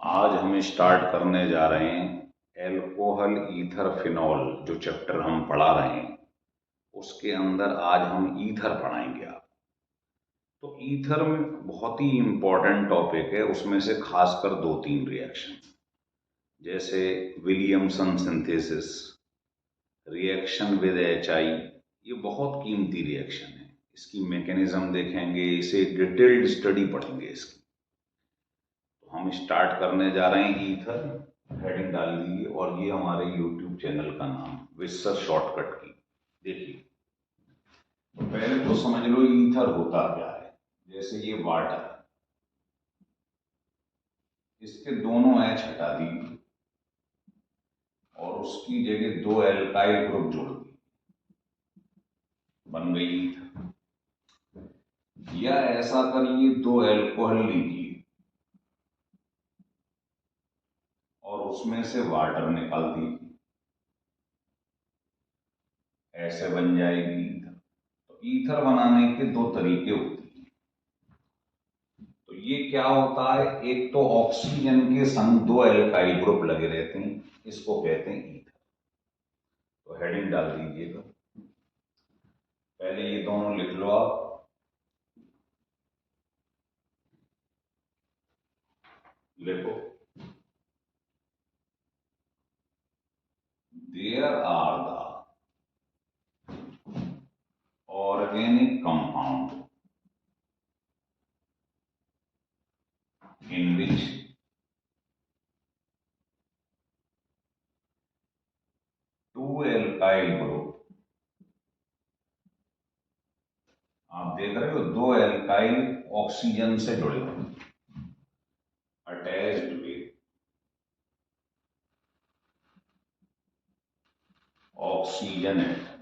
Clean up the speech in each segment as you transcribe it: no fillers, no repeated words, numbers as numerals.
आज हम स्टार्ट करने जा रहे हैं एल्कोहल ईथर फिनॉल। जो चैप्टर हम पढ़ा रहे हैं उसके अंदर आज हम ईथर पढ़ाएंगे। आप तो ईथर में बहुत ही इम्पोर्टेंट टॉपिक है, उसमें से खासकर दो तीन रिएक्शन जैसे Williamson synthesis, reaction with HI, ये बहुत कीमती रिएक्शन है। इसकी मैकेनिज्म देखेंगे, इसे डिटेल्ड स्टडी पढ़ेंगे इसकी। तो हम स्टार्ट करने जा रहे हैं ईथर। हेडिंग डाल दीजिए और ये हमारे यूट्यूब चैनल का नाम विस्सर शॉर्टकट की। देखिए, तो पहले तो समझ लो ईथर होता क्या है। जैसे ये वाटर, इसके दोनों H हटा दी और उसकी जगह दो एल्काइल ग्रुप जोड़ दी, बन गई ईथर। या ऐसा करिए, दो एल्कोहल लीजिए और उसमें से वाटर निकाल दीजिए, ऐसे बन जाएगी ईथर। तो ईथर बनाने के दो तरीके होते हैं। तो ये क्या होता है, एक तो ऑक्सीजन के संग दो एल्काइल ग्रुप लगे रहते हैं, इसको कहते हैं ईथर। तो हेडिंग डाल दीजिएगा, पहले ये दोनों लिख लो आप। लिखो, there are the organic compound in which two alkyl group, आप देख रहे हो दो एल्काइल ऑक्सीजन से जुड़े हुए, अटैच्ड विद ऑक्सीजन एटम,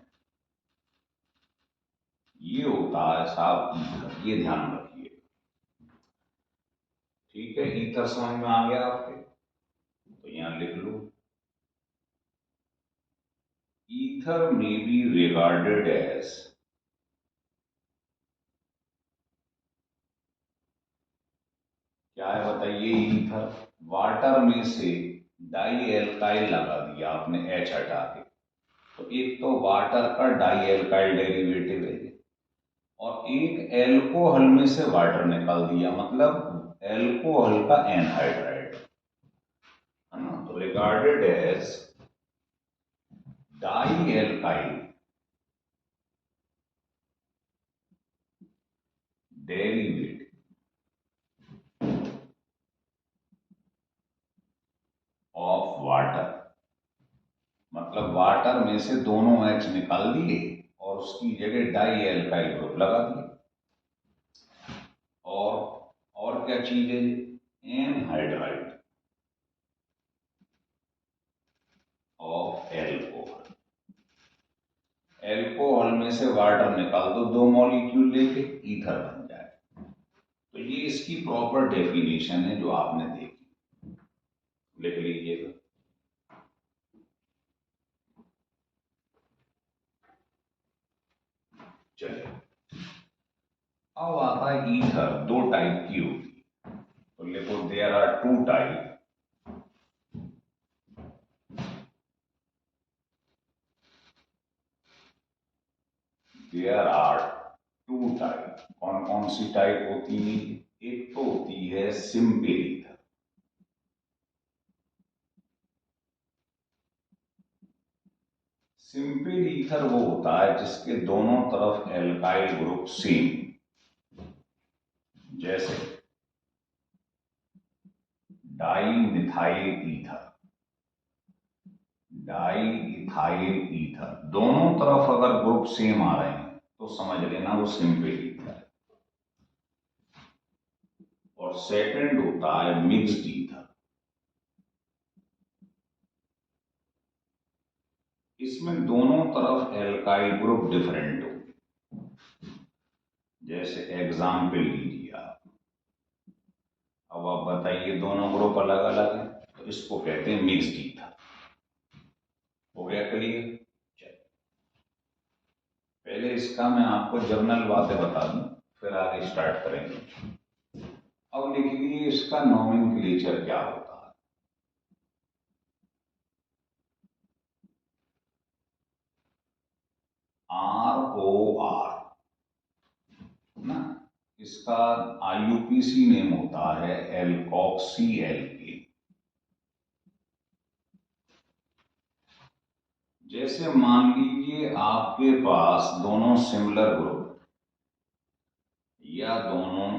ये होता है साहब ईथर। ये ध्यान रखिए, ठीक है। ईथर समझ में आ गया आपके, तो यहां लिख लो, ether may be regarded as क्या है बताइए। ईथर वाटर में से डाई एल्काइल लगा दिया आपने H हटा के, तो एक तो वाटर का डाई एल्काइल डेरिवेटिव है और एक एल्कोहल में से वाटर निकाल दिया, मतलब एल्कोहल का एनहाइड्राइड है ना। तो regarded as di alkyl derivative of water, मतलब वाटर में से दोनों H निकाल दिए और उसकी जगह डाई एल्काइल ग्रुप लगा दिए। और क्या चीज है, एनहाइड्राइड ऑफ एल्कोहल। एल्कोहल में से वाटर निकाल दो, दो मॉलिक्यूल लेके ईथर बन जाए। तो ये इसकी प्रॉपर डेफिनेशन है जो आपने देखी, लिख लीजिएगा। चलिए, अब आता है ईथर। दो टाइप की होती है, तो लिखो there are two type there are two type. कौन कौन सी टाइप होती है, एक तो होती है सिंपल ईथर। सिंपल ईथर वो होता है जिसके दोनों तरफ एल्काइल ग्रुप सेम, जैसे di methyl ether, di ethyl ether, दोनों तरफ अगर ग्रुप सेम आ रहे हैं तो समझ लेना वो सिंपल ईथर है। और सेकंड होता है मिक्स्ड ईथर। इसमें दोनों तरफ एल्काइल ग्रुप डिफरेंट हो। जैसे एग्जाम्पल लीजिए आप, अब आप बताइए दोनों ग्रुप अलग अलग हैं, तो इसको कहते हैं मिक्स्ड ईथर। हो गया क्लियर। पहले इसका मैं आपको जर्नल बातें बता दूं, फिर आगे स्टार्ट करेंगे। अब लिख लीजिए इसका नॉमेनक्लेचर क्या होता है। इसका आईयूपीसी नेम होता है एल्कोक्सी एल्केन। जैसे मान लीजिए आपके पास दोनों सिमिलर ग्रुप या दोनों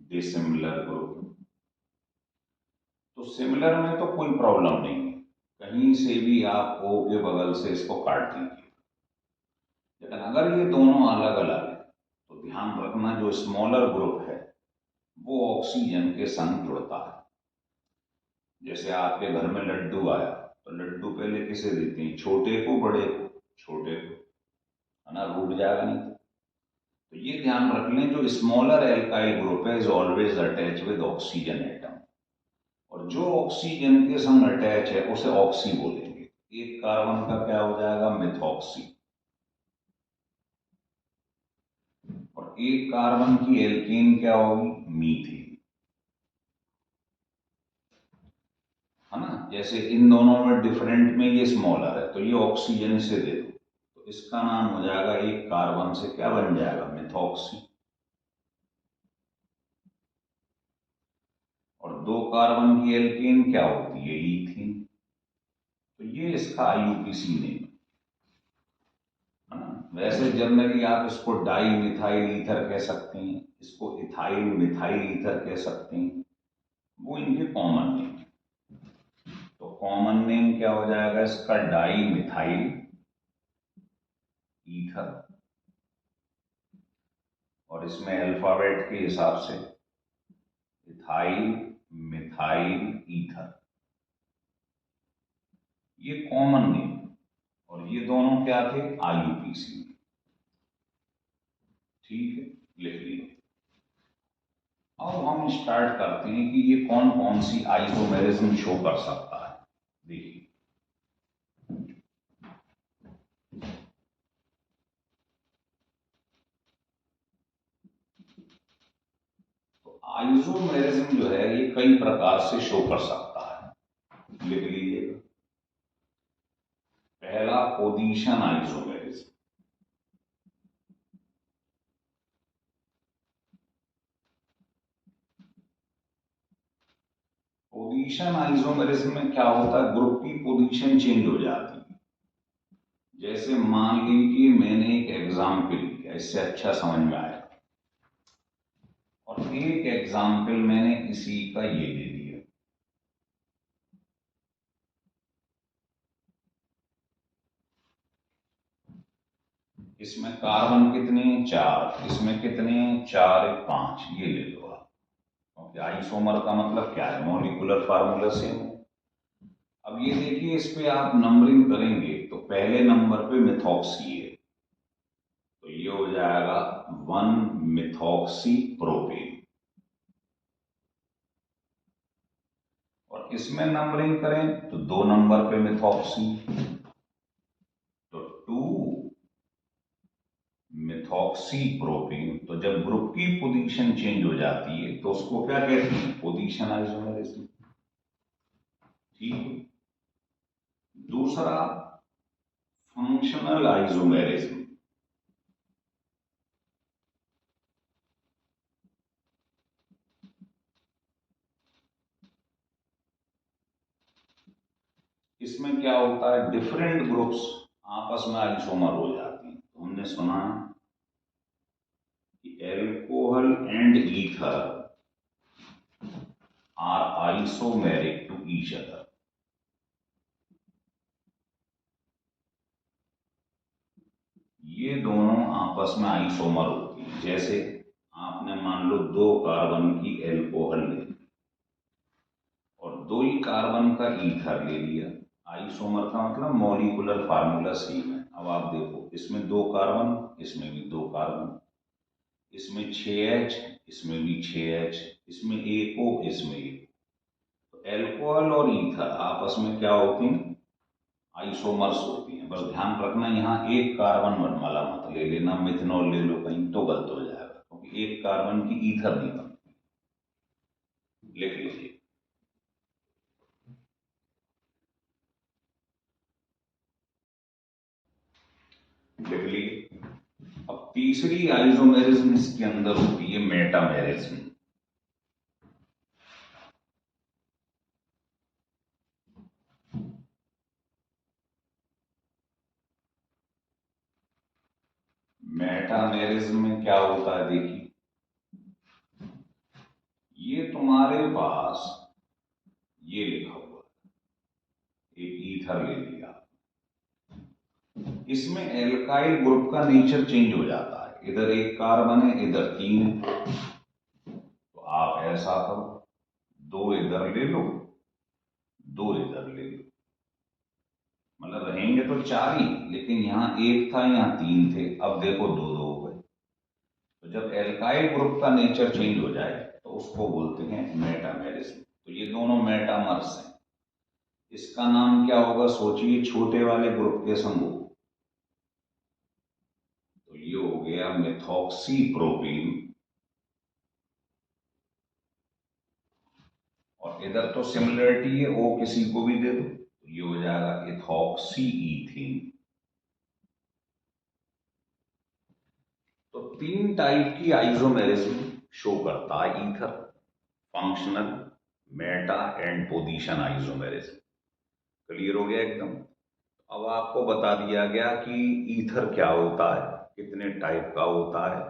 डिसिमिलर ग्रुप, तो सिमिलर में तो कोई प्रॉब्लम नहीं है, कहीं से भी आप O के बगल से इसको काट दीजिए। लेकिन अगर ये दोनों अलग अलग है तो ध्यान रखना जो स्मॉलर ग्रुप है वो ऑक्सीजन के संग जुड़ता है। जैसे आपके घर में लड्डू आया तो लड्डू पहले किसे देते हैं, छोटे को बड़े को, छोटे को, है ना, रूठ जाएगा नहीं। तो ये ध्यान रख लें जो स्मॉलर एल्काइल ग्रुप है is always attach with oxygen atom, और जो ऑक्सीजन के संग अटैच है उसे ऑक्सी बोलेंगे। एक कार्बन का क्या हो जाएगा, मिथॉक्सी, और एक कार्बन की एल्केन क्या होगी, मीथेन, है ना। जैसे इन दोनों में डिफरेंट में ये स्मॉलर है तो ये ऑक्सीजन से दे दो तो इसका नाम हो जाएगा, एक कार्बन से क्या बन जाएगा, मिथॉक्सी, और दो कार्बन की एल्केन क्या होती है, ईथीन। तो ये इसका आईयूपीसी नेम है ना। वैसे जनरली आप इसको डाई मिथाइल ईथर कह सकते हैं, इसको इथाइल मिथाइल ईथर कह सकते हैं, वो इनके कॉमन नेम। तो कॉमन नेम क्या हो जाएगा इसका, डाई मिथाइल ईथर, और इसमें अल्फाबेट के हिसाब से इथाइल मिथाइल ईथर, ये कॉमन नेम, और ये दोनों क्या थे, आईयूपीसी। ठीक है, लिख लीजिए। अब हम स्टार्ट करते हैं कि ये कौन कौन सी आइसोमेरिज्म शो कर सकता है। देखिए, तो आइसोमेरिज्म जो है ये कई प्रकार से शो कर सकता है, लिख लीजिएगा। पहला, पोजीशन आइसोमेरिज्म। पोजीशन आइसोमेरिज्म में क्या होता है, ग्रुप की पोजीशन चेंज हो जाती है। जैसे मान लीजिए मैंने एक एग्जाम्पल लिया, इससे अच्छा समझ में आएगा, और एक एग्जाम्पल मैंने इसी का ये ले लिया। इसमें कार्बन कितने हैं, 4, इसमें कितने हैं, 4 1 5, ये ले लो आप, क्योंकि आइसोमर का मतलब क्या है, मॉलिक्यूलर फार्मूला सेम है। अब ये देखिए, इस पे आप नंबरिंग करेंगे तो पहले नंबर पे मिथॉक्सी है, तो ये हो जाएगा 1 मिथॉक्सी प्रोपेन, और इसमें नंबरिंग करें तो 2 नंबर पे मिथॉक्सी, तो 2 मिथॉक्सी प्रोपेन। तो जब ग्रुप की पोजीशन चेंज हो जाती है तो उसको क्या कहते हैं, पोजीशन आइसोमेरिज्म। ठीक है। दूसरा, फंक्शनल आइसोमेरिज्म। इसमें क्या होता है, डिफरेंट ग्रुप्स आपस में आइसोमर हो जाती हैं। तो हमने सुना है कि alcohol and ether are isomeric to each other. ये दोनों आपस में आइसोमर होती हैं। जैसे आपने मान लो 2 कार्बन की एल्कोहल ले ली और 2 ही कार्बन का ईथर ले लिया। आइसोमर का मतलब मॉलिक्यूलर फार्मूला सेम है। अब आप देखो, इसमें 2 कार्बन, इसमें भी 2 कार्बन, इसमें 6H, इसमें भी 6H, इसमें एक O, इसमें एक। तो एल्कोहल और ईथर आपस में क्या होती हैं, आइसोमर्स होती हैं। बस ध्यान रखना, यहाँ एक कार्बन वाला मत ले लेना, मिथनॉल ले लो कहीं तो गलत हो जाएगा, क्योंकि एक कार्बन की ईथर नहीं बनती। लिख लीजिए। लिख लीजिए। अब तीसरी आइसोमेरिज्म इसके अंदर होती है मेटामेरिज्म। मेटामेरिज्म में क्या होता है, देखिए, ये तुम्हारे पास ये लिखा हुआ एक ईथर ले लिया, इसमें एल्काइल ग्रुप का नेचर चेंज हो जाता है, इधर एक कार्बन है, इधर 3 है, तो आप ऐसा करो, 2 इधर ले लो, 2 इधर ले लो, मतलब रहेंगे तो 4 ही, लेकिन यहां 1 था, यहां 3 थे, अब देखो 2 2 हो गए। तो जब एल्काइल ग्रुप का नेचर चेंज हो जाए तो उसको बोलते हैं मेटामेरिज्म। तो ये दोनों मेटामर्स हैं। इसका नाम क्या होगा, सोचिए, छोटे वाले ग्रुप के समूह, तो ये हो गया मेथॉक्सी प्रोपीन, और इधर तो सिमिलरिटी है, ओ किसी को भी दे दो, तो ये हो जाएगा इथॉक्सी ईथीन। तो 3 टाइप की आइसोमेरिज्म शो करता है ether, functional, Meta and position isomerism. Clear हो गया एकदम। अब आपको बता दिया गया कि ईथर क्या होता है, कितने टाइप का होता है,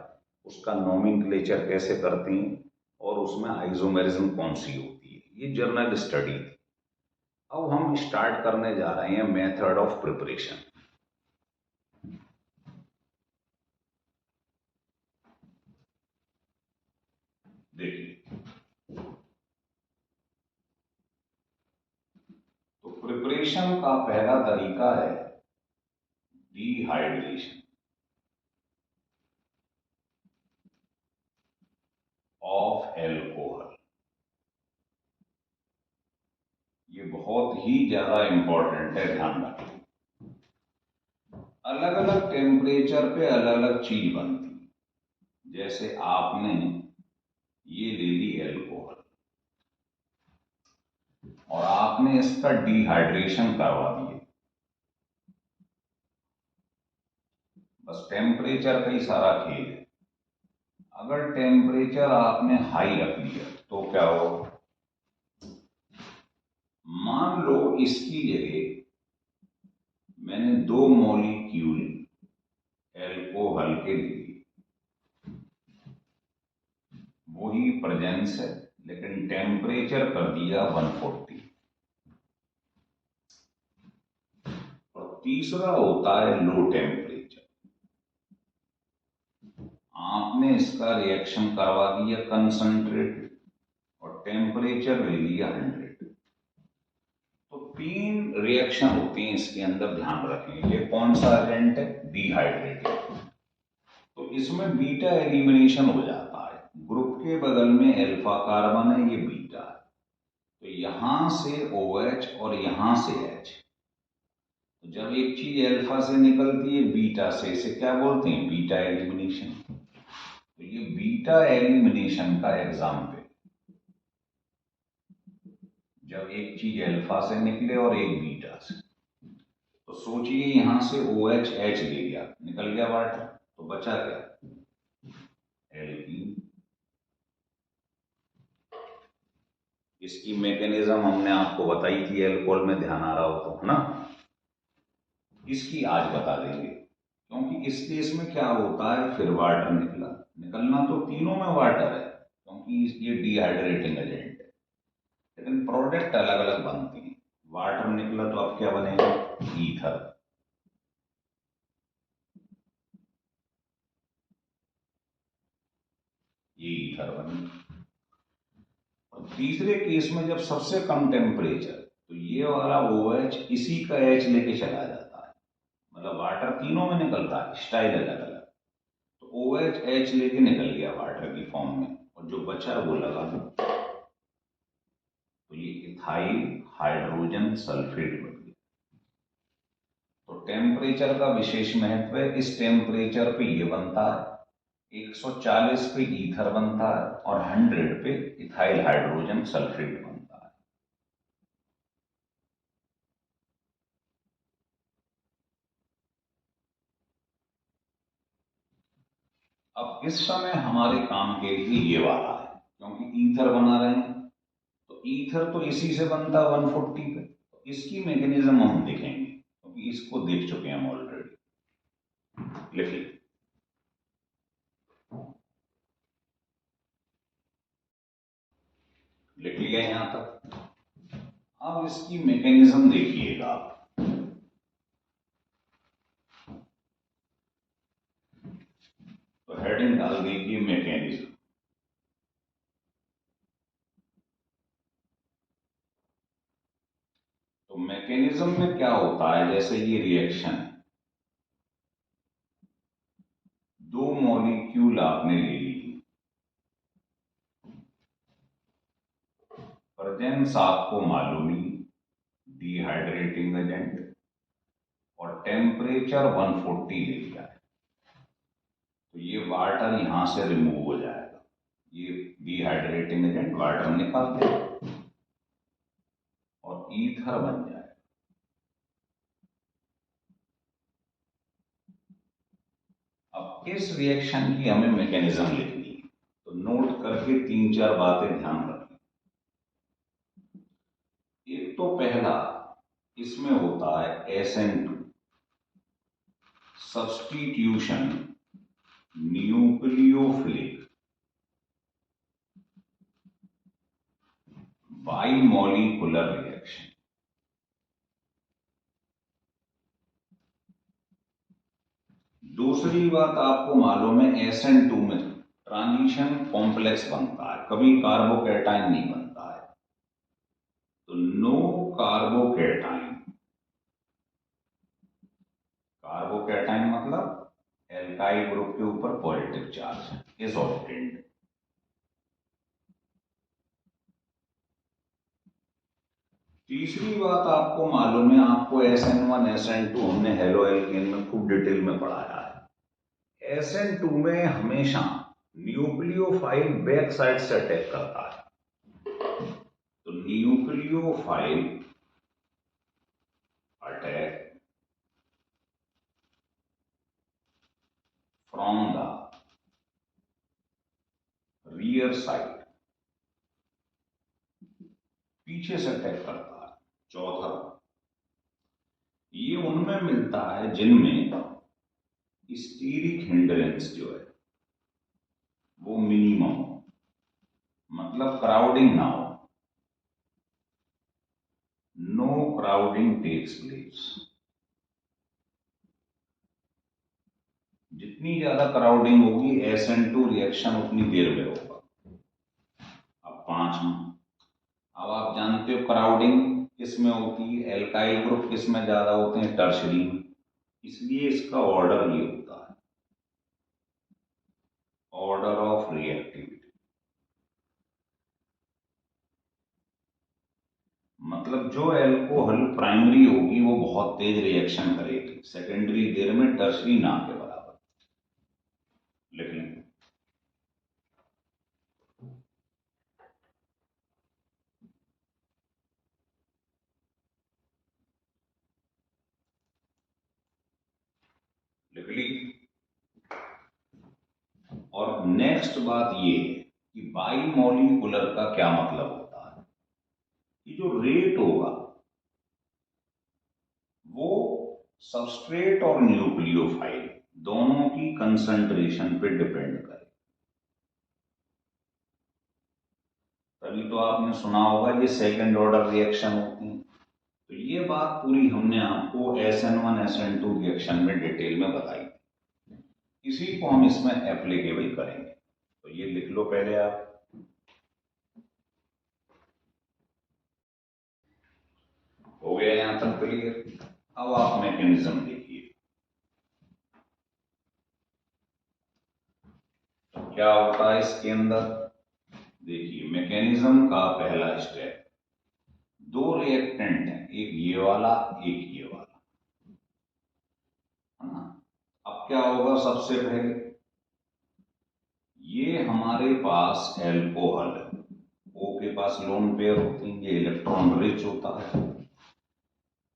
उसका नोमेनक्लेचर कैसे करते हैं, और उसमें आइसोमेरिज्म कौन सी होती है। ये जर्नल स्टडी थी। अब हम स्टार्ट करने जा रहे हैं मेथड ऑफ प्रिपरेशन। देखिए, तो प्रिपरेशन का पहला तरीका है डिहाइड्रेशन ऑफ एल्कोहल। ये बहुत ही ज्यादा इंपॉर्टेंट है, ध्यान रखें। अलग अलग टेम्परेचर पे अलग अलग चीज बनती है। जैसे आपने ये ले ली एल्कोहल, और आपने इसका डिहाइड्रेशन करवा दिया, बस टेम्परेचर का ही सारा खेल है। अगर टेम्परेचर आपने हाई रख लिया तो क्या होगा, मान लो इसकी जगह मैंने 2 मॉलिक्यूल एल्कोहल के लिए, वही प्रेजेंस है, लेकिन टेम्परेचर कर दिया 140। और तीसरा होता है लो टेम्परेचर, आपने इसका रिएक्शन करवा दिया कंसंट्रेट, और टेम्परेचर ले लिया 100। तो 3 रिएक्शन होती हैं इसके अंदर, ध्यान रखें। ये कौन सा एजेंट है, डिहाइड्रेटेड। तो इसमें बीटा एलिमिनेशन हो जाता है, ग्रुप के बगल में अल्फा कार्बन है, ये बीटा है, तो यहां से OH और यहां से H। तो जब एक चीज अल्फा से निकलती है बीटा से, इसे क्या बोलते हैं, बीटा एलिमिनेशन। तो ये बीटा एलिमिनेशन का एग्जाम्पल, जब एक चीज अल्फा से निकले और एक बीटा से। तो सोचिए, यहां से OH H ले गया, निकल गया वाटर, तो बचा क्या, एल्कीन। इसकी मैकेनिज्म हमने आपको बताई थी एल्कोहल में, ध्यान आ रहा हो तो, है ना। इसकी आज बता देंगे, क्योंकि इस केस में क्या होता है, फिर वाटर निकला, निकलना तो तीनों में वाटर है, क्योंकि ये डिहाइड्रेटिंग एजेंट है, लेकिन प्रोडक्ट अलग अलग बनती हैं। वाटर निकला तो अब क्या बनेगा, ईथर। ये ईथर बने। और तीसरे केस में जब सबसे कम टेम्परेचर, तो ये वाला OH इसी का H लेके चला जाता है, मतलब वाटर तीनों में निकल रहा है, स्टाइल अलग अलग। तो OH H लेके निकल गया वाटर की फॉर्म में, और जो बचा वो लगा दो, तो ये इथाइल हाइड्रोजन सल्फेट बन गया। तो टेम्परेचर का विशेष महत्व है। इस टेम्परेचर पे ये बनता है, 140 पे ईथर बनता है, और 100 पे इथाइल हाइड्रोजन सल्फेट बनता है। अब इस समय हमारे काम के लिए ये वाला है, क्योंकि ईथर बना रहे हैं, तो ईथर तो इसी से बनता है 140 पे, तो इसकी मैकेनिज्म हम देखेंगे, क्योंकि इसको देख चुके हैं हम ऑलरेडी। लिखिए, लिख लिया यहां तक। अब इसकी मैकेनिज्म देखिएगा आप। तो हेडिंग डाल दीजिए मैकेनिज्म। तो मैकेनिज्म में क्या होता है, जैसे ये रिएक्शन है, दो मॉलिक्यूल आपने ले ली, प्रेजेंस आपको मालूम ही, डिहाइड्रेटिंग एजेंट, और टेम्परेचर 140 ले लिया है, तो ये वाटर यहां से रिमूव हो जाएगा, ये डिहाइड्रेटिंग एजेंट वाटर निकाल देगा और ईथर बन जाएगा। अब इस रिएक्शन की हमें मैकेनिज्म लिखनी है, तो नोट करके 3-4 बातें ध्यान रखें। एक तो पहला इसमें होता है SN2 सब्स्टिट्यूशन न्यूक्लियोफिलिक बाइमॉलिक्यूलर रिएक्शन। दूसरी बात आपको मालूम है, SN2 में ट्रांजिशन कॉम्प्लेक्स बनता है, कभी कार्बोकैटायन नहीं बनता है, तो नो कार्बोकैटायन। कार्बोकैटायन मतलब एल्काइल ग्रुप के ऊपर पॉजिटिव चार्ज इज ऑब्टेन्ड। तीसरी बात आपको मालूम है, आपको SN1 SN2 हमने हेलो एल्केन में खूब डिटेल में पढ़ाया है। SN2 में हमेशा न्यूक्लियोफाइल बैक साइड से अटैक करता है, तो nucleophile attack from the rear side, पीछे से अटैक करता है। चौथा, ये उनमें मिलता है जिनमें स्टीरिक हिंड्रेंस जो है वो मिनिमम हो, मतलब क्राउडिंग ना हो, नो क्राउडिंग टेक्स प्लेस। जितनी ज्यादा क्राउडिंग होगी SN2 रिएक्शन उतनी देर में होगा। अब पांचवा, अब आप जानते हो क्राउडिंग किस में होती है, एल्काइल ग्रुप किस में ज्यादा होते हैं, टर्शरी में, इसलिए इसका ऑर्डर ये होता है, ऑर्डर ऑफ रिएक्टिविटी। मतलब जो एल्कोहल प्राइमरी होगी वो बहुत तेज रिएक्शन करेगी, सेकेंडरी देर में, टर्शरी ना के बराबर। लिख लें, लिख ली। और नेक्स्ट बात ये है कि बाइमॉलिक्यूलर का क्या मतलब होता है, कि जो रेट होगा वो सबस्ट्रेट और न्यूक्लियोफाइल दोनों की कंसंट्रेशन पे डिपेंड करे। तभी तो आपने सुना होगा ये सेकंड ऑर्डर रिएक्शन होती है। तो ये बात पूरी हमने आपको SN1 SN2 रिएक्शन में डिटेल में बताई, इसी को हम इसमें एप्लीकेबल करेंगे। तो ये लिख लो पहले आप। हो गया यहां तक क्लियर। अब आप मैकेनिज्म देखिए, तो क्या होता है इसके अंदर। देखिए, मैकेनिज्म का पहला स्टेप, दो रिएक्टेंट हैं, एक ये वाला एक ये वाला, है ना। अब क्या होगा, सबसे पहले ये हमारे पास एल्कोहल है, O के पास लोन पेयर होती है, ये इलेक्ट्रॉन रिच होता है,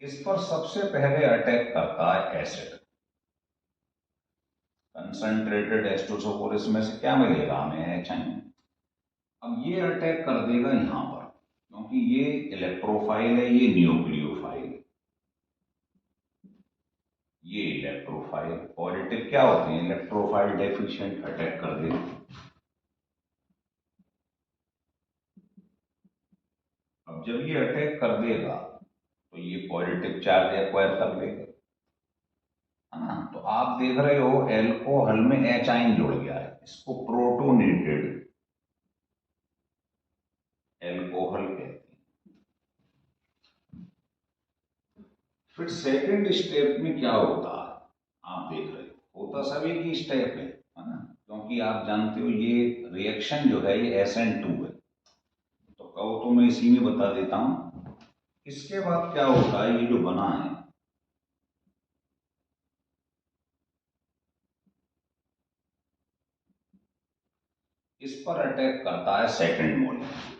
इस पर सबसे पहले अटैक करता है एसिड। कंसंट्रेटेड H2SO4, इसमें से क्या मिलेगा हमें, H। अब ये अटैक कर देगा यहां पर, क्योंकि ये इलेक्ट्रोफाइल है, ये न्यूक्लियोफाइल। ये इलेक्ट्रोफाइल पॉजिटिव क्या होते हैं, इलेक्ट्रोफाइल डेफिशिएंट, अटैक कर देगा। अब जब ये अटैक कर देगा तो ये पॉजिटिव चार्ज एक्वायर कर लेगा, है ना। तो आप देख रहे हो एल्कोहल में H आयन जुड़ गया है, इसको प्रोटोनेटेड एल्कोहल कहते हैं। फिर सेकंड स्टेप में क्या होता है, आप देख रहे हो, होता सभी की स्टेप है ना, क्योंकि आप जानते हो ये रिएक्शन जो है ये SN2 है। तो कहो तो मैं इसी में बता देता हूं। इसके बाद क्या होता है, ये जो बना है, इस पर अटैक करता है सेकंड मॉलिक्यूल।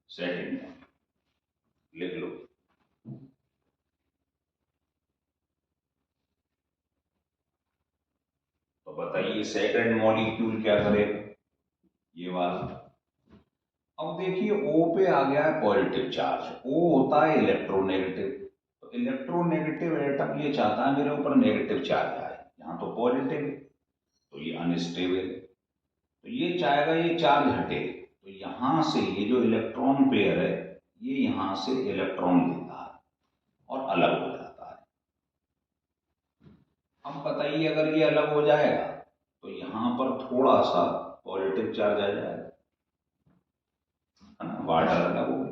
सेकंड लिख लो। तो बताइए सेकंड मॉलिक्यूल क्या करेगा, ये वाला। अब देखिए O पे आ गया है पॉजिटिव चार्ज, O होता है इलेक्ट्रोनेगेटिव। तो इलेक्ट्रोनेगेटिव एटम ये चाहता है मेरे ऊपर नेगेटिव चार्ज आए, यहाँ तो पॉजिटिव है, तो ये अनस्टेबल है। तो ये चाहेगा ये चार्ज हटे, तो यहां से ये जो इलेक्ट्रॉन पेयर है ये यहां से इलेक्ट्रॉन लेता है और अलग हो जाता है। अब बताइए अगर ये अलग हो जाएगा तो यहां पर थोड़ा सा पॉजिटिव चार्ज आ जाएगा, है ना, वाटर अलग हो गया।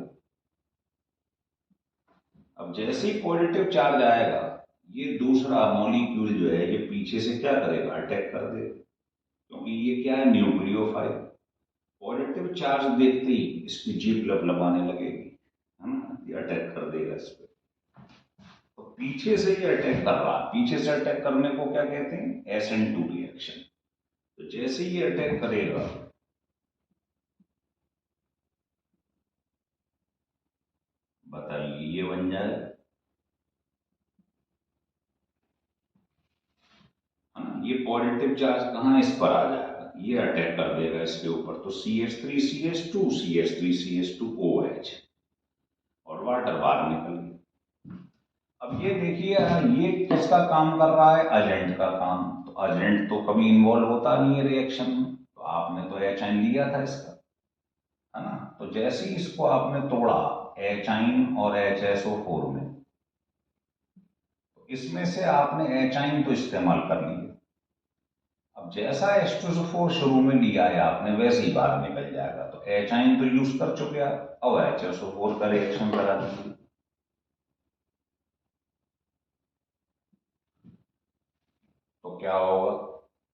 अब जैसे ही पॉजिटिव चार्ज आएगा ये दूसरा मॉलिक्यूल जो है ये पीछे से क्या करेगा, अटैक कर देगा, क्योंकि ये क्या है, न्यूक्लियोफाइल। पॉजिटिव चार्ज देखते ही इसकी जीभ लपलपाने लगेगी, है ना, ये अटैक कर देगा इस पर। तो पीछे से ये अटैक कर रहा है, पीछे से अटैक करने को क्या कहते हैं, SN2 रिएक्शन। तो जैसे ही ये अटैक करेगा, बताइए ये बन जाए, है ना। ये पॉजिटिव चार्ज कहाँ इस पर आ जाएगा, ये अटैक कर देगा इसके ऊपर, तो CH3CH2 और वाटर बाहर निकल गई। अब ये देखिए ये किसका काम कर रहा है, एजेंट का काम। तो एजेंट तो कभी इन्वॉल्व होता नहीं है रिएक्शन में, तो आपने तो H आयन लिया था इसका, है ना। तो जैसे ही इसको आपने तोड़ा H आयन और HSO4 में, तो इसमें से आपने H आयन तो इस्तेमाल कर लिया। अब जैसा H2SO4 शुरू में लिया है आपने वैसे ही बाहर निकल जाएगा, तो H आयन तो यूज कर चुके आप, अब HSO4 का रिएक्शन करा दीजिए। तो क्या होगा,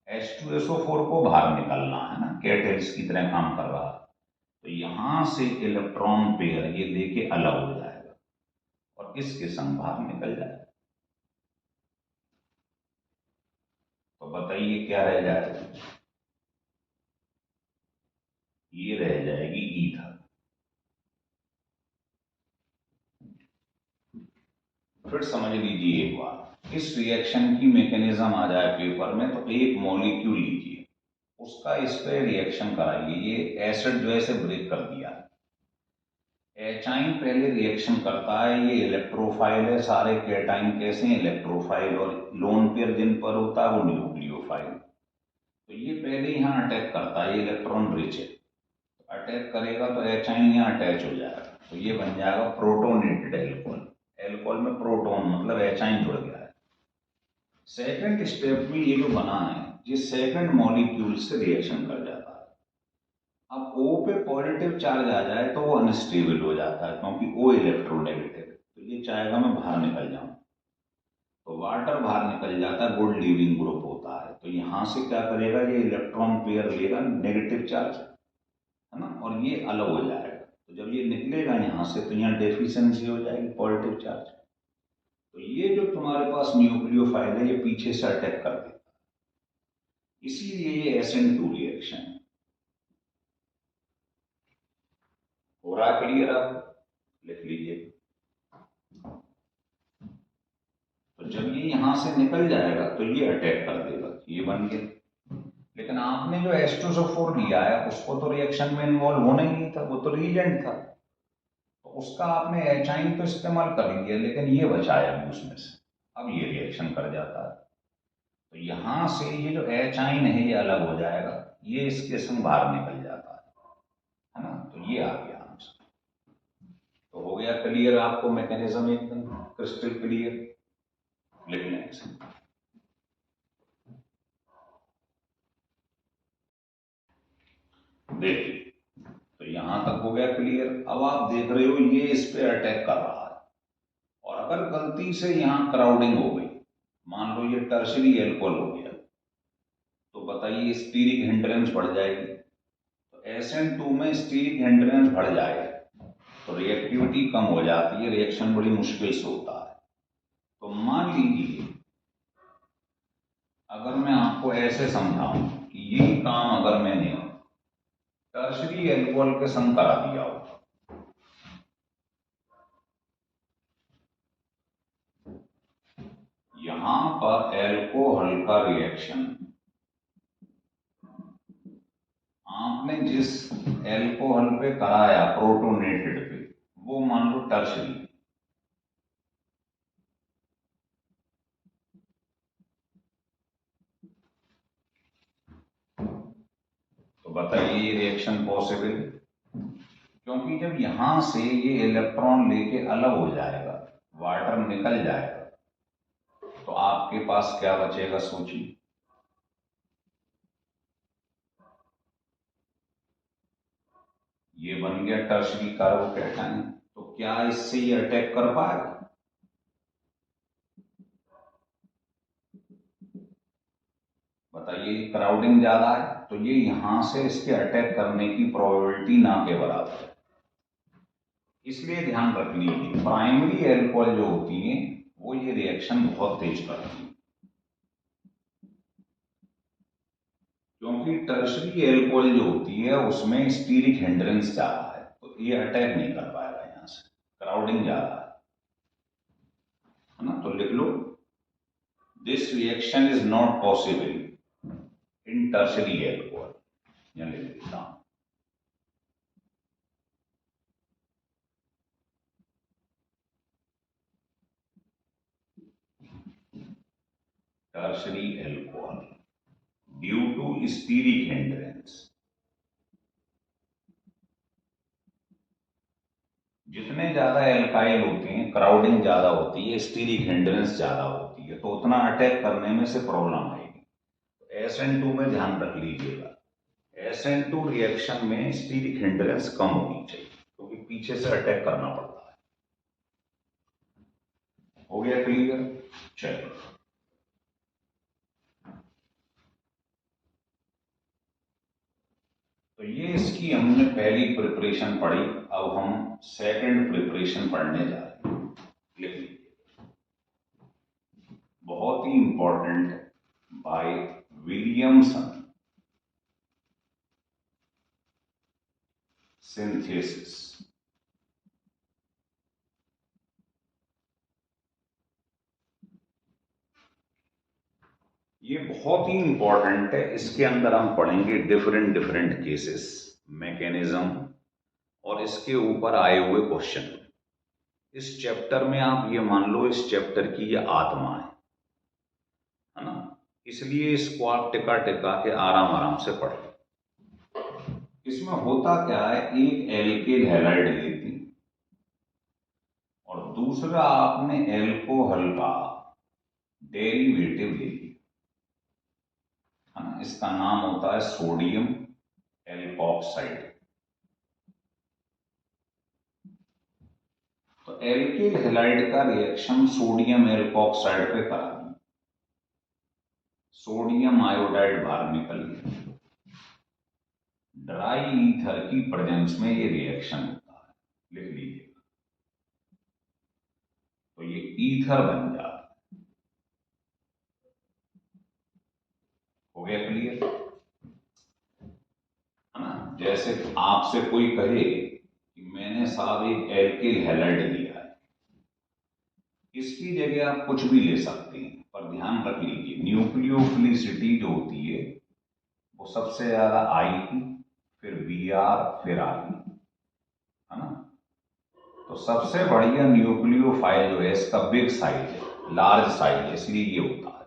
H2SO4 को बाहर निकलना है ना, कैटेलिस्ट की तरह काम कर रहा है। तो यहां से इलेक्ट्रॉन पेयर ये लेके अलग हो जाएगा और इसके संग बाहर निकल जाएगा। तो बताइए क्या रह जाएगा, ये रह जाएगी ईथर। फिर समझ लीजिए एक बार, इस रिएक्शन की मैकेनिज्म आ जाए पेपर में, तो एक मॉलिक्यूल लीजिए, उसका इस पे रिएक्शन कराइए। ये एसिड जो है इसे ब्रेक कर दिया, एचाइन पहले रिएक्शन करता है, ये इलेक्ट्रोफाइल है, सारे कैटाइन कैसे हैं, इलेक्ट्रोफाइल, और लोन पेयर जिन पर होता है वो न्यूक्लियोफाइल। तो ये पहले यहाँ अटैक करता है, ये इलेक्ट्रॉन रिच है, तो अटैक करेगा तो एचाइन यहाँ अटैच हो जाएगा, तो ये बन जाएगा प्रोटोनेटेड एल्कोहल। एल्कोहल में प्रोटोन मतलब एचाइन जुड़ गया है। सेकंड स्टेप में ये जो बना है ये सेकंड मॉलिक्यूल से रिएक्शन कर जाता है। अब O पे पॉजिटिव चार्ज आ जाए तो वो अनस्टेबल हो जाता है, क्योंकि O इलेक्ट्रोनेगेटिव है, तो ये चाहेगा मैं बाहर निकल जाऊं, तो वाटर बाहर निकल जाता है, गुड लीविंग ग्रुप होता है। तो यहां से क्या करेगा, ये इलेक्ट्रॉन पेयर लेगा नेगेटिव चार्ज, है ना, और ये अलग हो जाएगा। तो जब ये निकलेगा यहाँ से तो यहाँ डेफिशिएंसी हो जाएगी पॉजिटिव चार्ज। तो ये जो तुम्हारे पास न्यूक्लियोफाइल है ये पीछे से अटैक कर देता है, इसीलिए ये SN2 रिएक्शन है। हो रहा क्लियर आपको, लिख लीजिए। तो जब ये यहां से निकल जाएगा तो ये अटैक कर देगा, ये बन गया। लेकिन आपने जो H2SO4 लिया है उसको तो रिएक्शन में इन्वॉल्व होना ही नहीं था, वो तो रिएजेंट था, तो उसका आपने एचाइन तो इस्तेमाल कर लिया, लेकिन ये बचाया भी उसमें से, अब ये रिएक्शन कर जाता है। तो यहां से ये जो एचाइन है ये अलग हो जाएगा, ये इसके संग बाहर निकल जाता है ना, तो ये आ गया आंसर। तो हो गया क्लियर आपको मैकेनिज्म, एकदम क्रिस्टल क्लियर, लिख लें इसे। देखिए, तो यहां तक हो गया क्लियर। अब आप देख रहे हो ये इस पे अटैक कर रहा है, और अगर गलती से यहां क्राउडिंग हो गई, मान लो ये टर्शरी एल्कोहल हो गया, तो बताइए स्टीरिक हिंड्रेंस बढ़ जाएगी। तो SN2 में स्टीरिक हिंड्रेंस बढ़ जाए तो रिएक्टिविटी कम हो जाती है, रिएक्शन बड़ी मुश्किल से होता है। तो मान लीजिए अगर मैं आपको ऐसे समझाऊं कि ये काम अगर मैंने टर्शरी एल्कोहल के संग करा दिया हो, यहां पर एल्कोहल का रिएक्शन आपने जिस एल्कोहल पे कराया प्रोटोनेटेड पे, वो मान लो टर्शरी, तो बताइए ये रिएक्शन पॉसिबल, क्योंकि जब यहां से ये इलेक्ट्रॉन लेके अलग हो जाएगा, वाटर निकल जाएगा, तो आपके पास क्या बचेगा सोचिए। ये बन गया टर्शरी कार्बोकैटायन, तो क्या इससे ये अटैक कर पाएगा? बताइए, क्राउडिंग ज्यादा है तो ये यहां से इसके अटैक करने की प्रोबेबिलिटी ना के बराबर है। इसलिए ध्यान रख लीजिए, प्राइमरी एल्कोहल जो होती है वो ये रिएक्शन बहुत तेज करती है, क्योंकि टर्शरी एल्कोहल जो होती है उसमें स्टीरिक हिंड्रेंस ज्यादा है, तो ये अटैक नहीं कर पाएगा यहां से, क्राउडिंग ज्यादा है ना। तो लिख लो, this reaction is not possible in tertiary alcohol, यहां लिख देता हूं। Tertiary alcohol due to steric hindrance, जितने ज्यादा एल्काइल होते हैं क्राउडिंग ज्यादा होती है, स्टीरिक हिंड्रेंस ज्यादा होती है, तो उतना अटैक करने में से प्रॉब्लम आएगी। तो SN2 में ध्यान रख लीजिएगा, SN2 रिएक्शन में स्टीरिक हिंड्रेंस कम होनी चाहिए, क्योंकि पीछे से अटैक करना पड़ता है। हो गया क्लियर? चलिए, तो ये इसकी हमने पहली प्रिपरेशन पढ़ी, अब हम सेकंड प्रिपरेशन पढ़ने जा रहे हैं। लिख लीजिए, बहुत ही इंपॉर्टेंट, बाय विलियमसन सिंथेसिस। ये बहुत ही इंपॉर्टेंट है, इसके अंदर हम पढ़ेंगे डिफरेंट डिफरेंट केसेस, मैकेनिज्म, और इसके ऊपर आए हुए क्वेश्चन। इस चैप्टर में आप ये मान लो इस चैप्टर की ये आत्मा है ना, इसलिए इसको आप टिका टिका के आराम आराम से पढ़ लो। इसमें होता क्या है, एक एल्केल हैलाइड लेती और दूसरा आपने एल्कोहल का डेरिवेटिव ले लिया, है ना, इसका नाम होता है सोडियम एल्कोक्साइड। तो एल्किल हैलाइड का रिएक्शन सोडियम एल्कोक्साइड पे करा दी, सोडियम आयोडाइड बाहर निकल गया, ड्राई ईथर की प्रेजेंस में ये रिएक्शन होता है, लिख लीजिएगा। तो ये ईथर बन जाता है। हो गया क्लियर, है ना। जैसे आपसे कोई कहे कि मैंने हमने साहब एक एल्किल हैलाइड दिया है, इसकी जगह आप कुछ भी ले सकते हैं, पर ध्यान रख लीजिए न्यूक्लियोफिलिसिटी जो होती है वो सबसे ज्यादा आई की, फिर Br, फिर आई, है ना। तो सबसे बढ़िया न्यूक्लियोफाइल जो है इसका बिग साइज है, लार्ज साइज है, इसलिए ये होता है।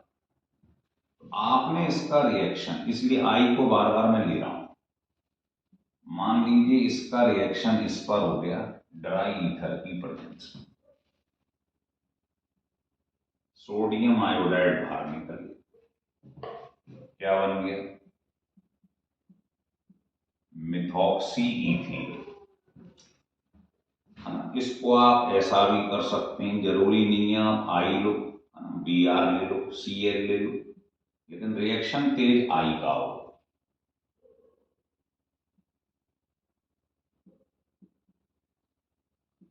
तो आपने इसका रिएक्शन, इसलिए आई को बार बार मैं ले रहा हूं, मान लीजिए इसका रिएक्शन इस पर हो गया ड्राई ईथर की प्रेजेंस में, सोडियम आयोडाइड बाहर निकल गया, क्या बन गया, मिथॉक्सी ईथेन। इसको आप ऐसा भी कर सकते हैं, जरूरी नहीं है आप आई लो, Br ले लो, Cl ले लो, लेकिन रिएक्शन तेज आई का हो।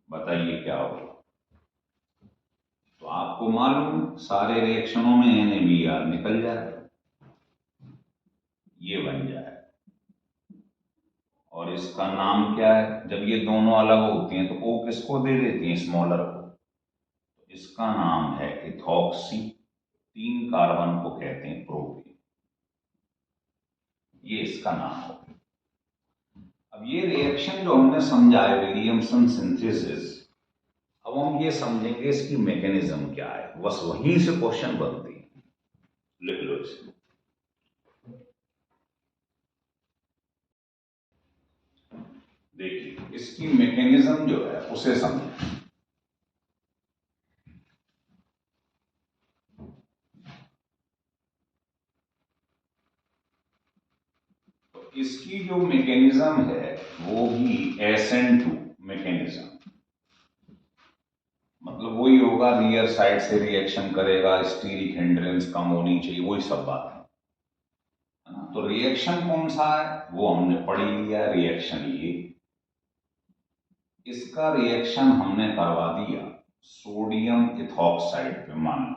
बताइए क्या होगा। तो आपको मालूम सारे रिएक्शनों में NaBr निकल जाए, ये बन जाए। और इसका नाम क्या है, जब ये दोनों अलग होती हैं तो O किसको दे देती हैं, स्मॉलर को, तो इसका नाम है इथॉक्सी, 3 कार्बन को कहते हैं प्रोपेन, ये इसका नाम हो। अब ये रिएक्शन जो हमने समझा है विलियमसन सिंथेसिस, अब हम ये समझेंगे इसकी मैकेनिज्म क्या है, बस वहीं से क्वेश्चन बनते हैं, लिख लो इसे। देखिए इसकी मैकेनिज्म जो है उसे समझें। तो इसकी जो मैकेनिज्म है वो भी SN2 मैकेनिज्म, मतलब वही होगा, रियर साइड से रिएक्शन करेगा, स्टीरिक हिंड्रेंस कम होनी चाहिए, वही सब बात है ना। तो रिएक्शन कौन सा है वो हमने पढ़ लिया, रिएक्शन ये, इसका रिएक्शन हमने करवा दिया सोडियम इथॉक्साइड पे, मान लो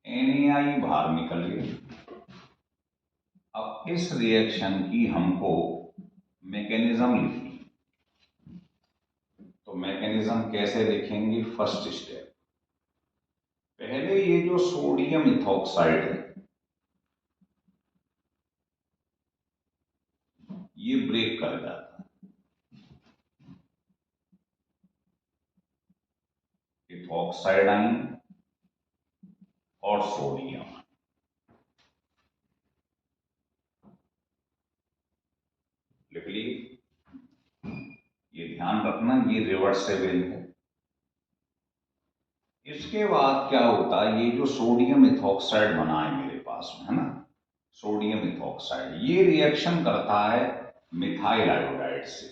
NaI बाहर निकल गई। अब इस रिएक्शन की हमको मैकेनिज्म लिखनी, तो मैकेनिज्म कैसे लिखेंगे, फर्स्ट स्टेप, पहले ये जो सोडियम इथॉक्साइड है ये ब्रेक कर जाता है, इथॉक्साइड आइन और सोडियम, लिख लिए। ये ध्यान रखना ये रिवर्सेबल है। इसके बाद क्या होता है, ये जो सोडियम इथॉक्साइड बना है मेरे पास में, है ना, सोडियम इथॉक्साइड, ये रिएक्शन करता है मिथाइल आयोडाइड से।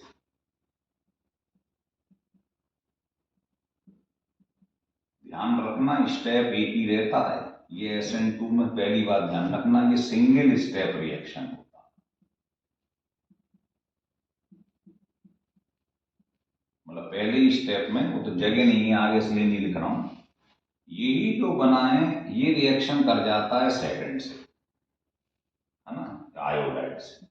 ध्यान रखना स्टेप एक ही रहता है, ये SN2 में पहली बात ध्यान रखना, ये सिंगल स्टेप रिएक्शन होता है, मतलब पहले ही स्टेप में, वो तो जगह नहीं है आगे इसलिए नहीं लिख रहा हूं, यही जो बना है ये रिएक्शन कर जाता है सेकंड से, है ना, आयोडाइड से।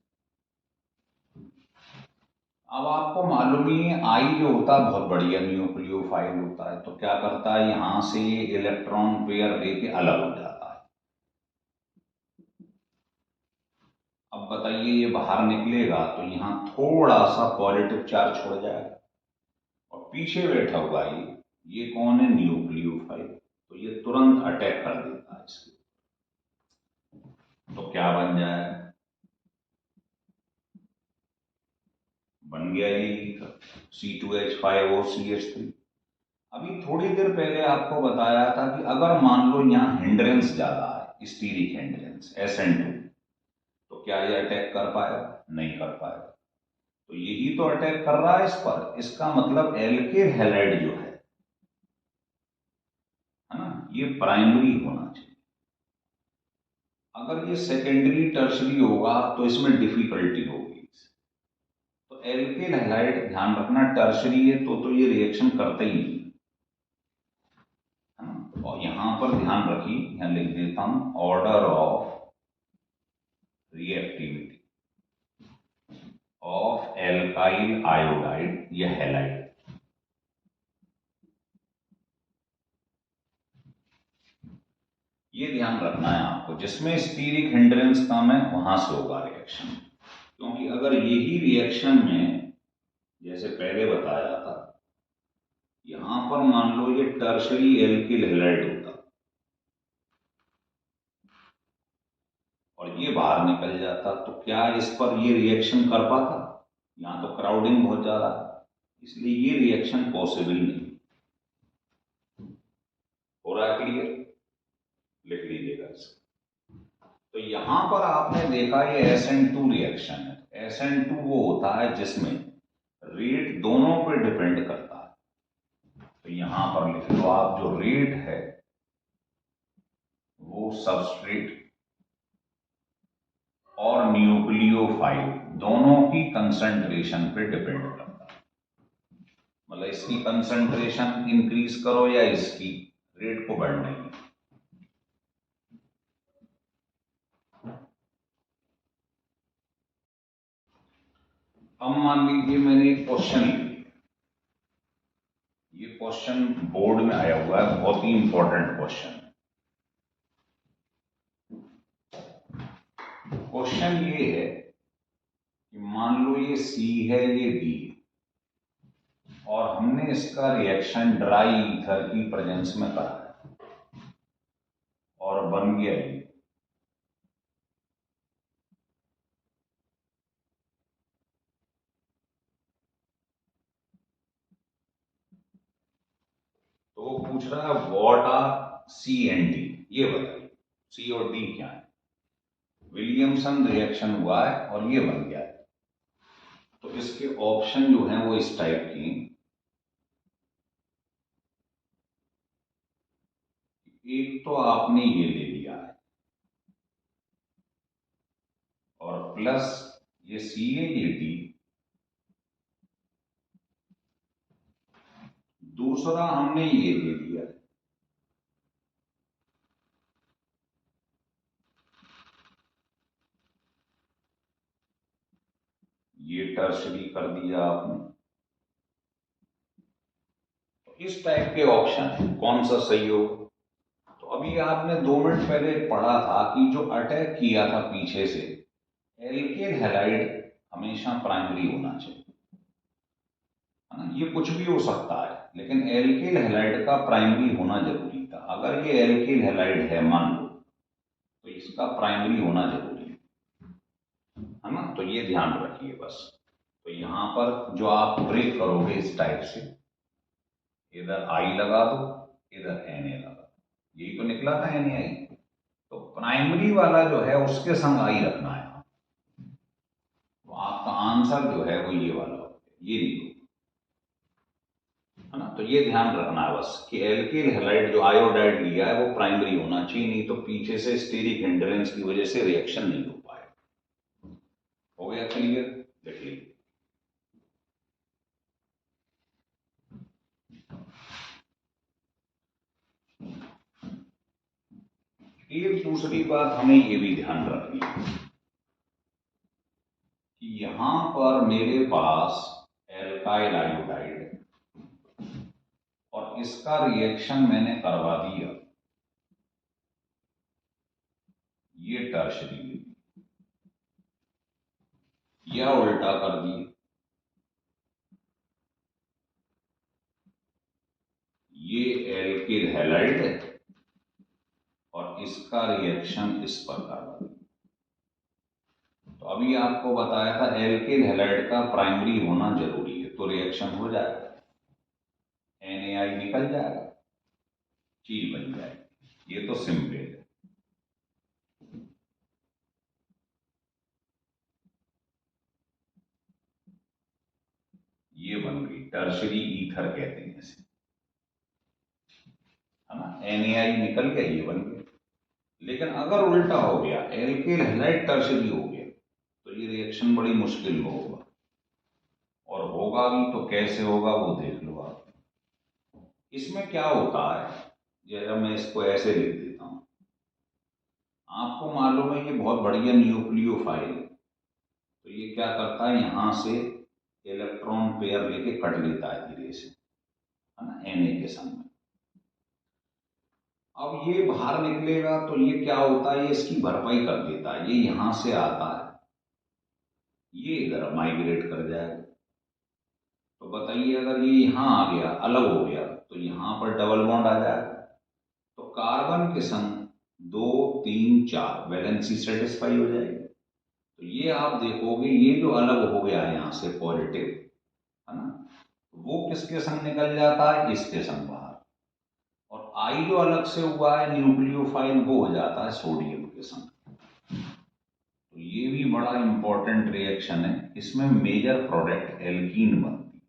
अब आपको मालूम ही है आई जो होता है बहुत बढ़िया न्यूक्लियोफाइल होता है, तो क्या करता है यहां से ये इलेक्ट्रॉन पेयर लेके अलग हो जाता है। अब बताइए ये बाहर निकलेगा तो यहां थोड़ा सा पॉजिटिव चार्ज छोड़ जाएगा, और पीछे बैठा हुआ ये कौन है, न्यूक्लियोफाइल, तो ये तुरंत अटैक कर देता है इसके, तो क्या बन जाए, बन गया ये C2H5OCH3। अभी थोड़ी देर पहले आपको बताया था कि अगर मान लो यहाँ हिंड्रेंस ज्यादा है, स्टीरिक हिंड्रेंस SN2, तो क्या ये अटैक कर पाएगा, नहीं कर पाएगा। तो यही तो अटैक कर रहा है इस पर, इसका मतलब एल्किल हैलाइड जो है ना, ये प्राइमरी होना चाहिए। अगर ये सेकेंडरी टर्शरी होगा तो इसमें डिफिकल्टी होगी। तो एल्किल हैलाइड ध्यान रखना टर्शरी है तो ये रिएक्शन करता ही नहीं, है ना। और यहां पर ध्यान रखिए, यहां लिख देता हूं order of reactivity, of alkyl iodide या हैलाइड। ये ध्यान रखना है आपको, जिसमें स्टीरिक हिंड्रेंस कम है वहां से होगा रिएक्शन। क्योंकि अगर यही रिएक्शन में जैसे पहले बताया था, यहां पर मान लो ये टर्शरी एल्किल हैलाइड होता और ये बाहर निकल जाता, तो क्या इस पर ये रिएक्शन कर पाता? यहां तो क्राउडिंग बहुत ज्यादा है, इसलिए ये रिएक्शन पॉसिबल नहीं हो रहा है। क्लियर? लिख लीजिएगा इसको। तो यहां पर आपने देखा ये SN2 रिएक्शन है। SN2 वो होता है जिसमें रेट दोनों पे डिपेंड करता है। तो यहां पर लिख लो आप, जो रेट है वो सबस्ट्रेट और न्यूक्लियोफाइल दोनों की कंसंट्रेशन पे डिपेंड करता है। मतलब इसकी कंसंट्रेशन इंक्रीज करो या इसकी, रेट को बढ़ने की। अब मान लीजिए मैंने एक क्वेश्चन लिया, ये क्वेश्चन बोर्ड में आया हुआ है, बहुत ही इंपॉर्टेंट क्वेश्चन। क्वेश्चन ये है कि मान लो ये C है, ये D है, और हमने इसका रिएक्शन ड्राई ईथर की प्रेजेंस में करा है और बन गया ये। तो वो पूछ रहा है what are C and D, ये बताइए C और D क्या है। विलियमसन रिएक्शन हुआ है और ये बन गया है। तो इसके ऑप्शन जो हैं वो इस टाइप की, एक तो आपने ये ले लिया है और प्लस ये CaD, दूसरा हमने ये ले लिया, ये टर्शरी कर दिया आपने। तो इस टाइप के ऑप्शन है, कौन सा सही होगा? तो अभी आपने 2 मिनट पहले पढ़ा था कि जो अटैक किया था पीछे से, एल्केन हैलाइड हमेशा प्राइमरी होना चाहिए, है ना। ये कुछ भी हो सकता है, लेकिन एल्केन हैलाइड का प्राइमरी होना जरूरी था। अगर ये एल्केन हैलाइड है मान लो, तो इसका प्राइमरी होना जरूरी है ना। तो ये ध्यान रखिए बस। तो यहां पर जो आप ब्रेक करोगे इस टाइप से, इधर I लगा दो, इधर Na लगा दो, यही तो निकला था NaI। तो प्राइमरी वाला जो है उसके संग I रखना है, तो आपका आंसर जो है वो ये वाला हो, ये नहीं, है ना। तो ये ध्यान रखना है बस कि एल्किल हैलाइड जो आयोडाइड लिया है वो प्राइमरी होना चाहिए, नहीं तो पीछे से स्टीरिक हिंड्रेंस की वजह से रिएक्शन नहीं हो पाए। हो गया क्लियर? देखिए एक दूसरी बात हमें ये भी ध्यान रखनी है कि यहां पर मेरे पास एल्काइल आयोडाइड और इसका रिएक्शन मैंने करवा दिया, ये टर्शरी, या उल्टा कर दिया, ये एल्किल हैलाइड है और इसका रिएक्शन इस पर करवा दिया। तो अभी आपको बताया था एल्किल हैलाइड का प्राइमरी होना जरूरी है, तो रिएक्शन हो जाएगा, NaI निकल जाएगा, चीज बन जाएगी। ये तो सिंपल है। ये बन गई टर्शरी ईथर कहते हैं इसे, है ना। NaI निकल गया, ये बन गया। लेकिन अगर उल्टा हो गया, एल्किल हैलाइड टर्शरी हो गया, तो ये रिएक्शन बड़ी मुश्किल में होगा, और होगा भी तो कैसे होगा वो देख लो आप। इसमें क्या होता है, जरा मैं इसको ऐसे लिख देता हूं, आपको मालूम है ये बहुत बढ़िया न्यूक्लियोफाइल है, तो ये क्या करता है, यहां से इलेक्ट्रॉन पेयर लेके कट लेता है धीरे से, है ना, Na के संग में। अब ये बाहर निकलेगा तो ये क्या होता है, ये इसकी भरपाई कर देता है। ये यहां से आता है, ये इधर माइग्रेट कर जाएगा। तो बताइए, अगर ये यहां आ गया, अलग हो गया, तो यहां पर डबल बॉन्ड आ जाएगा। तो कार्बन के संग 2 3 4 वैलेंसी सेटिस्फाई हो जाएगी। तो ये आप देखोगे, ये जो अलग हो गया है यहां से पॉजिटिव, है ना, वो किसके संग निकल जाता है, इसके संग बाहर। और आई जो अलग से हुआ है न्यूक्लियोफाइल, वो हो जाता है सोडियम के संग। तो ये भी बड़ा इंपॉर्टेंट रिएक्शन है, इसमें मेजर प्रोडक्ट एल्कीन बनती है।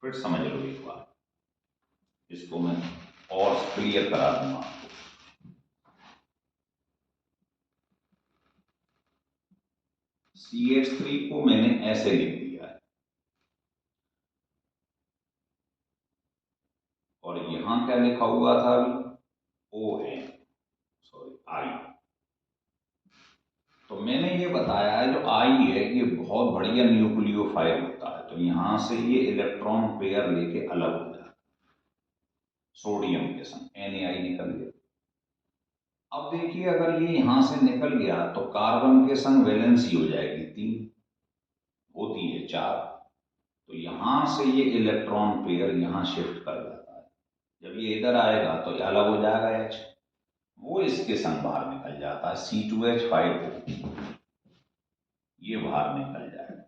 फिर समझ लो एक बार, इसको मैं और क्लियर करा दूंगा आपको। CH3 को मैंने ऐसे लिख दिया है, और यहां क्या लिखा हुआ था अभी, ON, सॉरी आई। तो मैंने ये बताया है, जो आई है ये बहुत बढ़िया न्यूक्लियोफाइल होता है। तो यहां से ये इलेक्ट्रॉन पेयर लेके अलग हो जाता है सोडियम के संग, NaI निकल गया। अब देखिए, अगर ये यहां से निकल गया तो कार्बन के संग वैलेंसी हो जाएगी 3, होती है 4। तो यहां से ये इलेक्ट्रॉन पेयर यहां शिफ्ट कर जाता है। जब ये इधर आएगा तो ये अलग हो जाएगा H, वो इसके संग बाहर निकल जाता है C2H5, ये बाहर निकल जाएगा,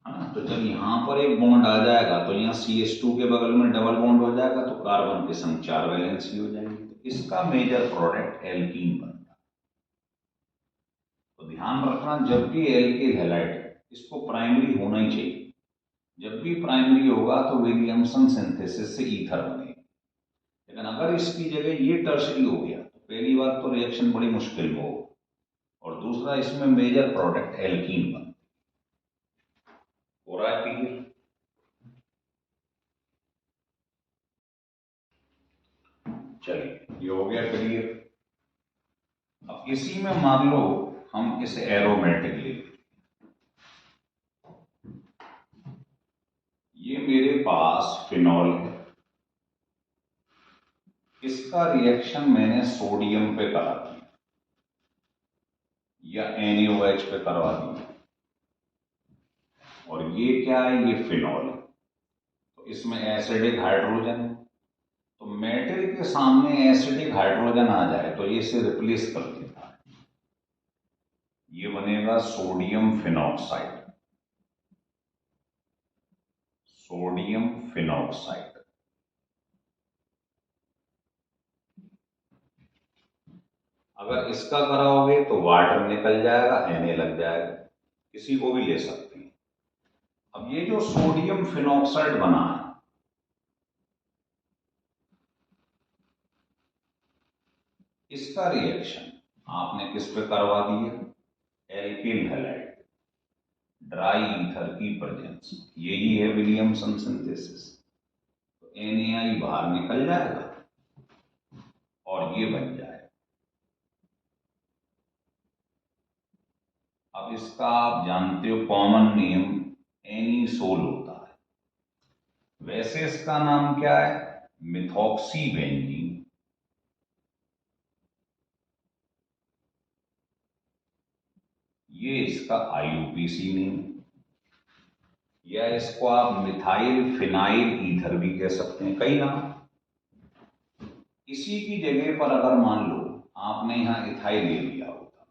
है ना। तो जब यहां पर एक बॉन्ड आ जाएगा तो यहाँ CH2 के बगल में डबल बॉन्ड हो जाएगा, तो कार्बन के संग 4 वैलेंसी हो जाएगी। तो इसका मेजर प्रोडक्ट एल्कीन बनता है। तो ध्यान रखना, जब भी एल्किल हैलाइड, इसको प्राइमरी होना ही चाहिए। जब भी प्राइमरी होगा तो विलियमसन सिंथेसिस से ईथर बनेगा। लेकिन अगर इसकी जगह ये टर्शरी हो गया तो पहली बात तो रिएक्शन बड़ी मुश्किल में होगा, और दूसरा इसमें मेजर प्रोडक्ट एल्कीन बनता है। हो रहा है क्लियर? चलिए, ये हो गया क्लियर। अब इसी में मान लो हम इस एरोमेटिक ले, ये मेरे पास फिनॉल है, इसका रिएक्शन मैंने सोडियम पे करा दिया या NaOH पे करवा दिया, और ये क्या है, ये फिनॉल है। तो इसमें एसिडिक हाइड्रोजन है। तो मेटल के सामने एसिडिक हाइड्रोजन आ जाए तो ये इसे रिप्लेस कर देता है, ये बनेगा सोडियम फिनॉक्साइड, सोडियम फिनॉक्साइड। अगर इसका कराओगे तो वाटर निकल जाएगा, Na लग जाएगा, किसी को भी ले सकते हैं। अब ये जो सोडियम फिनॉक्साइड बना है, इसका रिएक्शन आपने किस पे करवा दिया, एल्किल हैलाइड, ड्राई ईथर की प्रेजेंस, यही है विलियमसन सिंथेसिस। तो NaI बाहर निकल जाएगा और ये बन जाएगा। अब इसका आप जानते हो कॉमन नेम एनीसोल होता है। वैसे इसका नाम क्या है, मिथॉक्सी बेंजीन। ये इसका IUPAC नेम, या इसको आप मिथाइल फिनाइल ईथर भी कह सकते हैं, कई नाम। इसी की जगह पर अगर मान लो आपने यहां इथाइल ले लिया होता,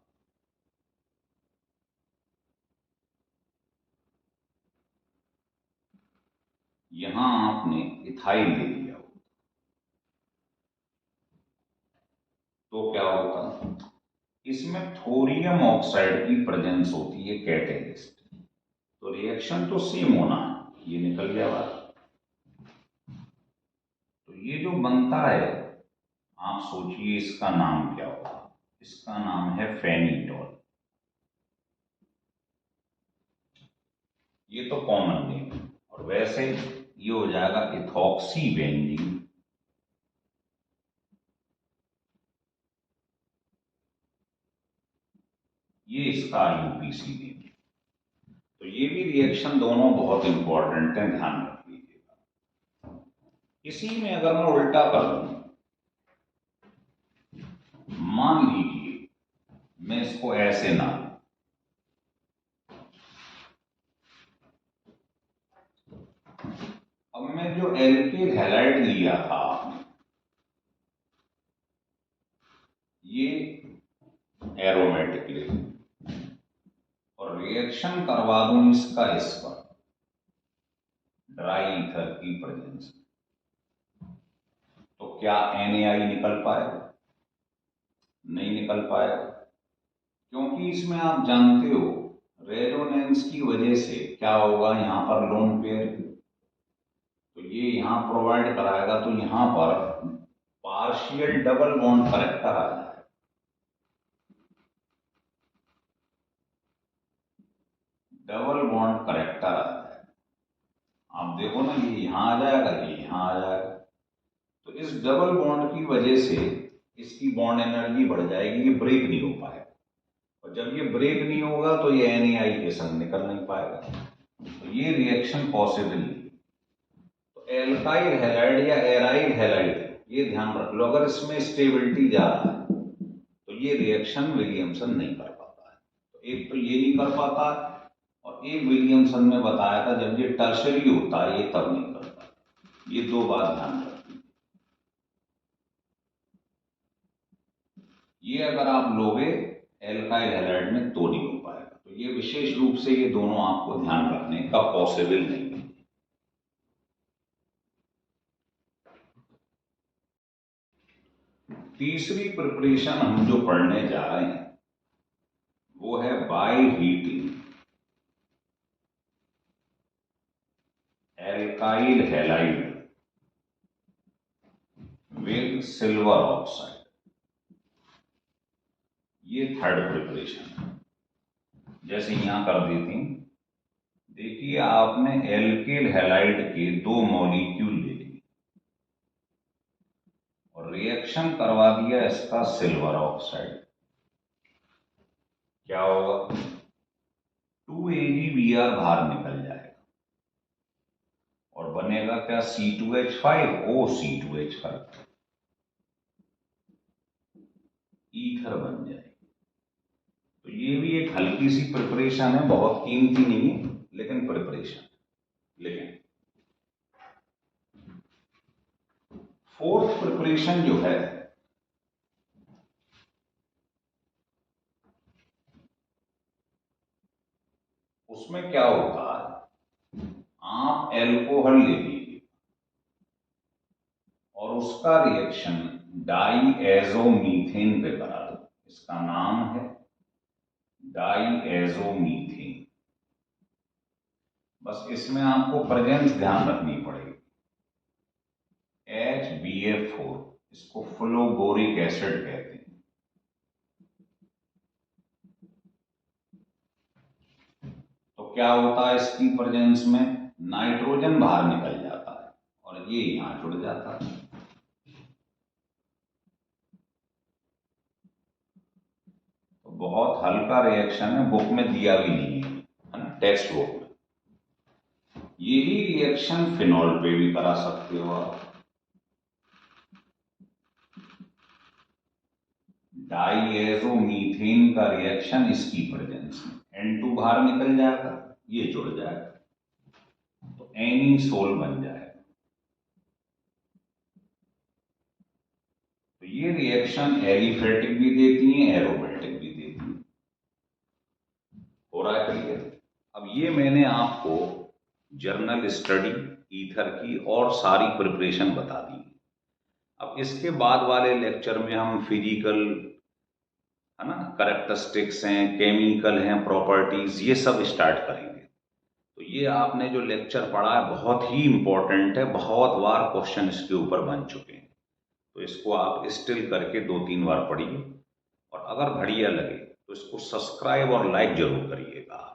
यहां आपने इथाइल ले लिया होता, तो क्या होता, इसमें थोरियम ऑक्साइड की प्रेजेंस होती है, कैटेलिस्ट। तो रिएक्शन तो सेम होना है, ये निकल गया बात। तो ये जो बनता है, आप सोचिए इसका नाम क्या होगा, इसका नाम है फेनिटॉल। ये तो कॉमन नेम है। और वैसे ये हो जाएगा इथॉक्सी बेंजीन, ये इसका यूपीसीबी। तो ये भी रिएक्शन दोनों बहुत इंपॉर्टेंट है, ध्यान रख लीजिएगा। इसी में अगर मैं उल्टा कर दूं, मान लीजिए मैं इसको ऐसे ना, अब मैं जो एल्किल हैलाइड लिया था आपने, ये एरोमेटिकली, और रिएक्शन करवा दूं इसका इस पर ड्राई ईथर की प्रेजेंस में, तो क्या NaI निकल पाएगा? नहीं निकल पाएगा, क्योंकि इसमें आप जानते हो रेजोनेंस की वजह से क्या होगा, यहां पर लोन पेयर, तो ये यहां प्रोवाइड कराएगा, तो यहां पर पार्शियल डबल बॉन्ड करेक्टर आ जाएगा। डबल बॉन्ड करेक्टर आ जाएगा, आप देखो ना, ये यहां आ जाएगा, ये यहां आ जाएगा। तो इस डबल बॉन्ड की वजह से इसकी बॉन्ड एनर्जी बढ़ जाएगी, ये ब्रेक नहीं हो पाएगा, और जब ये ब्रेक नहीं होगा तो ये NaI के संग निकल नहीं पाएगा, तो ये रिएक्शन पॉसिबल नहीं। तो एल्काइल हैलाइड या एराइल हैलाइड, ये ध्यान रख लो, अगर इसमें स्टेबिलिटी जा रहा है तो ये रिएक्शन विलियमसन नहीं कर पाता है। तो एक तो ये नहीं कर पाता, और एक विलियमसन ने बताया था जब ये टर्शरी होता है ये तब नहीं करता। ये दो बात ध्यान रखनी। ये अगर आप लोगे एल्काइल हैलाइड में तो नहीं हो पाएगा, तो ये विशेष रूप से ये दोनों आपको ध्यान रखने का पॉसिबल नहीं है। तीसरी प्रिपरेशन हम जो पढ़ने जा रहे हैं वो है by heating alkyl halide with silver oxide. ये थर्ड प्रिपरेशन है। जैसे यहां कर देती, देखिए आपने एल्किल हैलाइड के दो मॉलिक्यूल ले लिए और रिएक्शन करवा दिया इसका सिल्वर ऑक्साइड, क्या होगा, 2AgBr बाहर निकल जाएगा और बनेगा क्या, C2H5OC2H5, ईथर बन जाएगी। तो ये भी एक हल्की सी प्रिपरेशन है, बहुत कीमती नहीं है लेकिन प्रिपरेशन। लेकिन फोर्थ प्रिपरेशन जो है उसमें क्या होता है, आप एल्कोहल ले लीजिए और उसका रिएक्शन डाईएजोमीथेन पे करा दो। इसका नाम है डाईएजोमीथेन। बस इसमें आपको प्रेजेंस ध्यान रखनी पड़ेगी, HBF4, इसको फ्लोबोरिक एसिड कहते हैं। तो क्या होता है, इसकी प्रेजेंस में नाइट्रोजन बाहर निकल जाता है और ये यहां जुड़ जाता है। तो बहुत हल्का रिएक्शन है, बुक में दिया भी नहीं है ना, टेक्स्ट बुक में। यही रिएक्शन फिनॉल पे भी करा सकते हो आप। डाईएजोमीथेन का रिएक्शन इसकी प्रेजेंस में, N2 बाहर निकल जाएगा, ये जुड़ जाएगा, तो एनीसोल बन जाएगा। तो ये रिएक्शन एलिफेटिक भी देती है, एरोमेटिक भी देती है। हो रहा है क्लियर? अब ये मैंने आपको जर्नल स्टडी ईथर की और सारी प्रिपरेशन बता दी। अब इसके बाद वाले लेक्चर में हम फिजिकल, है ना, कैरेक्टरिस्टिक्स हैं, केमिकल हैं, प्रॉपर्टीज, ये सब स्टार्ट करेंगे। तो ये आपने जो लेक्चर पढ़ा है बहुत ही इंपॉर्टेंट है, बहुत बार क्वेश्चन इसके ऊपर बन चुके हैं, तो इसको आप स्टिल करके 2-3 बार पढ़िए, और अगर बढ़िया लगे तो इसको सब्सक्राइब और लाइक जरूर करिएगा।